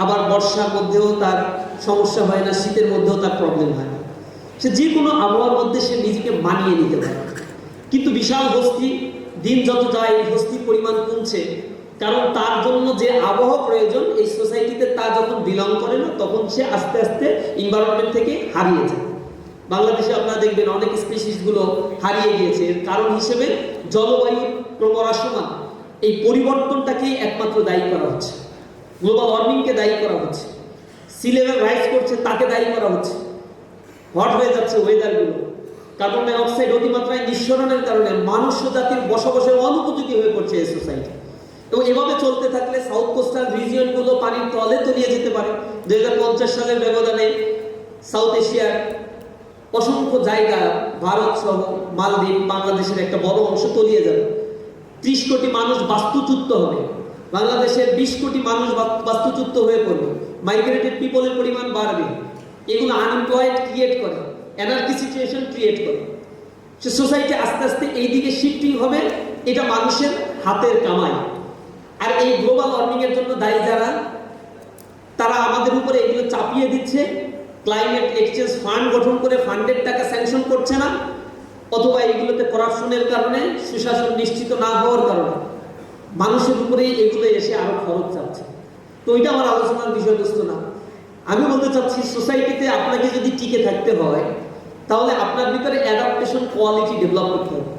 আবার বর্ষার মধ্যেও তার সমস্যা হয় না, শীতের মধ্যেও তার প্রবলেম হয় না। সে যে কোনো আবহাওয়ার মধ্যে সে নিজেকে মানিয়ে নিতে পারে। কিন্তু বিশাল হস্তি, দিন যত যায় এই হস্তির পরিমাণ কমছে, কারণ তার জন্য যে আবহাওয়া প্রয়োজন এই সোসাইটিতে তা যখন বিলং করে না, তখন সে আস্তে আস্তে এনভায়রনমেন্ট থেকে হারিয়ে যায়। বাংলাদেশে আপনারা দেখবেন অনেক স্পিসিসগুলো হারিয়ে গিয়েছে। এর কারণ হিসেবে জলবায়ু ক্রমহ্রাসমান এই পরিবর্তনটাকেই একমাত্র দায়ী করা হচ্ছে। গ্লোবাল ওয়ার্মিংকে দায়ী করা হচ্ছে, সি লেভেল রাইজ করছে তাকে দায়ী করা হচ্ছে, হট হয়ে যাচ্ছে ওয়েদারগুলো, কার্বন ডাই অক্সাইড অতিমাত্রায় নিঃসরণের কারণে মানুষ জাতির বসবাসের অনুপযোগী হয়ে পড়ছে এই সোসাইটি। এবং এভাবে চলতে থাকলে সাউথ কোস্টাল রিজিয়নগুলো পানির তলে তলিয়ে যেতে পারে। 2050 সালের ব্যবধানে সাউথ এশিয়ার অসংখ্য জায়গা, ভারত সহ মালদ্বীপ, বাংলাদেশের একটা বড় অংশ তলিয়ে যাবে। 30 কোটি মানুষ বাস্তুচ্যুত হবে, বাংলাদেশের 20 কোটি মানুষ বাস্তুচ্যুত হয়ে পড়বে, মাইগ্রেটেড পিপলের পরিমাণ বাড়বে। এগুলো আনএমপ্লয়েড ক্রিয়েট করে, এনার্কি সিচুয়েশন ক্রিয়েট করে। সে সোসাইটি আস্তে আস্তে এই দিকে শিফটিং হবে। এটা মানুষের হাতের কামাই। আর এই গ্লোবাল ওয়ার্মিং এর জন্য দায়ী যারা, তারা আমাদের উপরে এগুলো চাপিয়ে দিচ্ছে। ক্লাইমেট এক্সচেঞ্জ ফান্ড গঠন করে ফান্ডের টাকা স্যাংশন করছে না, অথবা এগুলোতে করাপশনের কারণে, সুশাসন নিশ্চিত না হওয়ার কারণে মানুষের উপরেই এগুলো এসে আরো খরচ চাচ্ছে। তো এটা আমার আলোচনার বিষয়বস্তু না। আমি বলতে চাচ্ছি, সোসাইটিতে আপনাকে যদি টিকে থাকতে হয়, তাহলে আপনার ভিতরে অ্যাডাপ্টেশন কোয়ালিটি ডেভেলপ করতে হবে।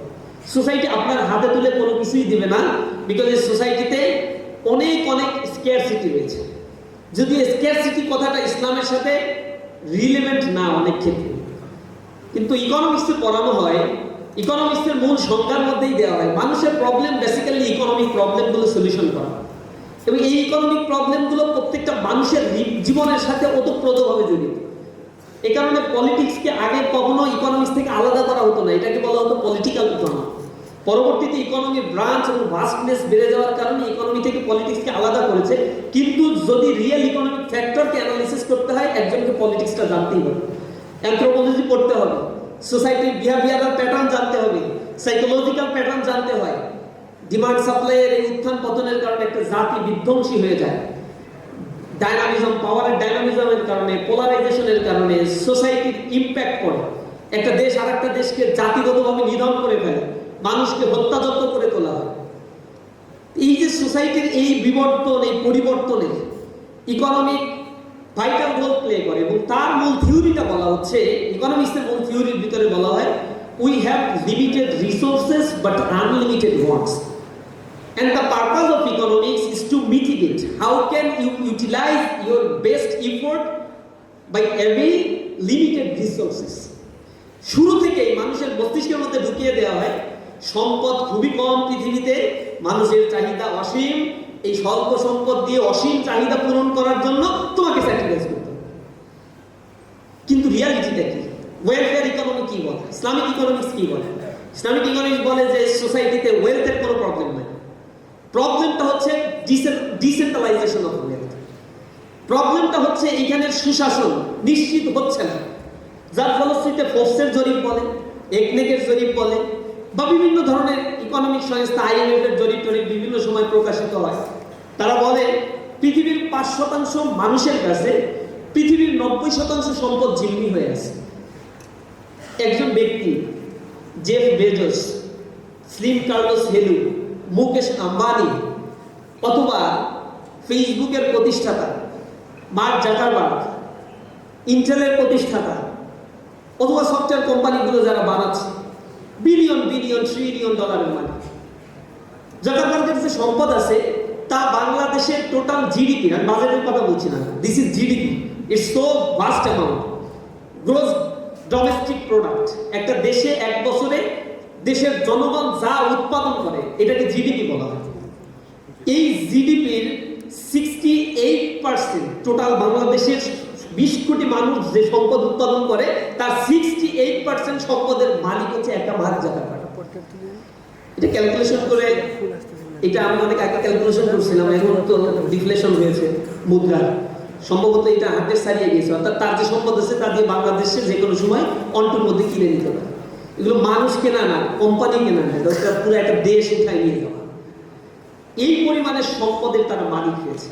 সোসাইটি আপনার হাতে তুলে কোনো কিছুই দিবে না, বিকজ এই সোসাইটিতে অনেক অনেক স্কেয়ারসিটি রয়েছে। যদি স্কেয়ারসিটি কথাটা ইসলামের সাথে রিলেভেন্ট না অনেক ক্ষেত্রে, কিন্তু ইকোনমিক্সে পড়ানো হয়, ইকোনমিক্সের মূল সংজ্ঞার মধ্যেই দেওয়া হয় মানুষের প্রবলেম বেসিক্যালি ইকোনমিক প্রবলেমগুলো সলিউশন করা। এবং এই ইকোনমিক প্রবলেমগুলো প্রত্যেকটা মানুষের জীবনের সাথে ওতপ্রোতভাবে জড়িত। এই কারণে পলিটিক্সকে আগে কখনো ইকোনমিক্স থেকে আলাদা করা হতো না, এটাকে বলা হতো পলিটিক্যাল ইকোনমি। পরবর্তীতে ইকোনমি ব্রাঞ্চ এবং ভাস্টনেস বেড়ে যাওয়ার কারণে ইকোনমি থেকে পলিটিক্সকে আলাদা করেছে। কিন্তু যদি রিয়েল ইকোনমিক ফ্যাক্টরকে অ্যানালাইসিস করতে হয়, একজনকে পলিটিক্সটা জানতেই হবে, অ্যানথ্রোপোলজি পড়তে হবে, সোসাইটির বিহেভিয়ারাল প্যাটার্ন জানতে হবে, সাইকোলজিক্যাল প্যাটার্ন জানতে হয়। ডিমান্ড সাপ্লাইয়ের এই উত্থান পতনের কারণে একটা জাতি বিধ্বংসী হয়ে যায়। ডায়নামিজম, পাওয়ারের ডায়নামিজমের কারণে, পোলারাইজেশনের কারণে সোসাইটির ইম্প্যাক্ট পড়ে। একটা দেশ আর একটা দেশকে জাতিগতভাবে নিধন করে ফেলে, মানুষকে হত্যাযজ্ঞ করে তোলা হয়। এই যে সোসাইটির এই বিবর্তন, এই পরিবর্তনের ইকোনমিক ভাইটাল রোল প্লে করে। এবং তার মূল থিওরিটা বলা হচ্ছে, ইকোনমিক্সের মূল থিওরির ভিতরে বলা হয়, we have limited resources but unlimited wants, and the purpose of economics is to mitigate how can you utilize your best effort by having limited resources. শুরু থেকেই মানুষের মস্তিষ্কের মধ্যে ঢুকিয়ে দেওয়া হয় সম্পদ খুবই কম পৃথিবীতে, মানুষের চাহিদা অসীম, এই স্বল্প সম্পদ দিয়ে অসীম চাহিদা পূরণ করার জন্য তোমাকে স্যাক্রিফাইস করতে হবে। কিন্তু রিয়ালিটিটা কি? ওয়েলফেয়ার ইকোনমি কি বলে, ইসলামিক ইকোনমিক্স কি বলে? ইসলামিক ইকোনমিক্স বলে যে সোসাইটিতে ওয়েলথের কোনো প্রবলেম নাই। প্রবলেমটা হচ্ছে ডিসেন্ট্রালাইজেশন অফ ওয়েলথ। প্রবলেমটা হচ্ছে এখানের সুশাসন নিশ্চিত হচ্ছে না, যার ফলশ্রুতিতে ফোর্সের জরিপ বলে, একনেকের জরিপ বলে, বা বিভিন্ন ধরনের ইকোনমিক সংস্থা IMF এর জরিপ টরিপ বিভিন্ন সময় প্রকাশিত হয়। তারা বলে পৃথিবীর 5% মানুষের কাছে পৃথিবীর 90% সম্পদ জিম্মি হয়ে আছে। একজন ব্যক্তি, Jeff Bezos, slim Carlos hello, Mukesh Ambani, অথবা ফেসবুকের প্রতিষ্ঠাতা মার্ক জাকারবার্গ, ইন্টেলের প্রতিষ্ঠাতা, অথবা সফটওয়্যার কোম্পানিগুলো যারা বানাচ্ছে, বিলিয়ন বিলিয়ন ট্রিলিয়ন ডলারের মালিক। জাকারবার্গের যে সম্পদ আছে তা বাংলাদেশের টোটাল জিডিপি, আমি বাজেটের কথা বলছি না, this is GDP, it's so vast amount, gross domestic product. একটা দেশে এক বছরে দেশের জনগণ যা উৎপাদন করে এটাকে জিডিপি বলা হয়। এই জিডিপির 68% টোটাল বাংলাদেশের 20 কোটি মানুষ যে সম্পদ উৎপাদন করে তার 68% সম্পদের মালিক হচ্ছে একটা মার্ক জাকারবার্গ। এটা ক্যালকুলেশন করে, এটা আমি অনেক আগে ক্যালকুলেশন করছিলাম, এখন তো ডিফ্লেশন হয়েছে মুদ্রা, সম্ভবত এটা হাতের ছাড়িয়ে গেছে। অর্থাৎ তার যে সম্পদ আছে তা দিয়ে বাংলাদেশে যে কোনো সময় অন্টুর মধ্যে কিনে নিতে পারে। এগুলো মানুষ কেনা না, কোম্পানি কেনা না, পুরো একটা দেশ উঠায় নিয়ে যাওয়া। এই পরিমাণের সম্পদের তারা মালিক হয়েছে।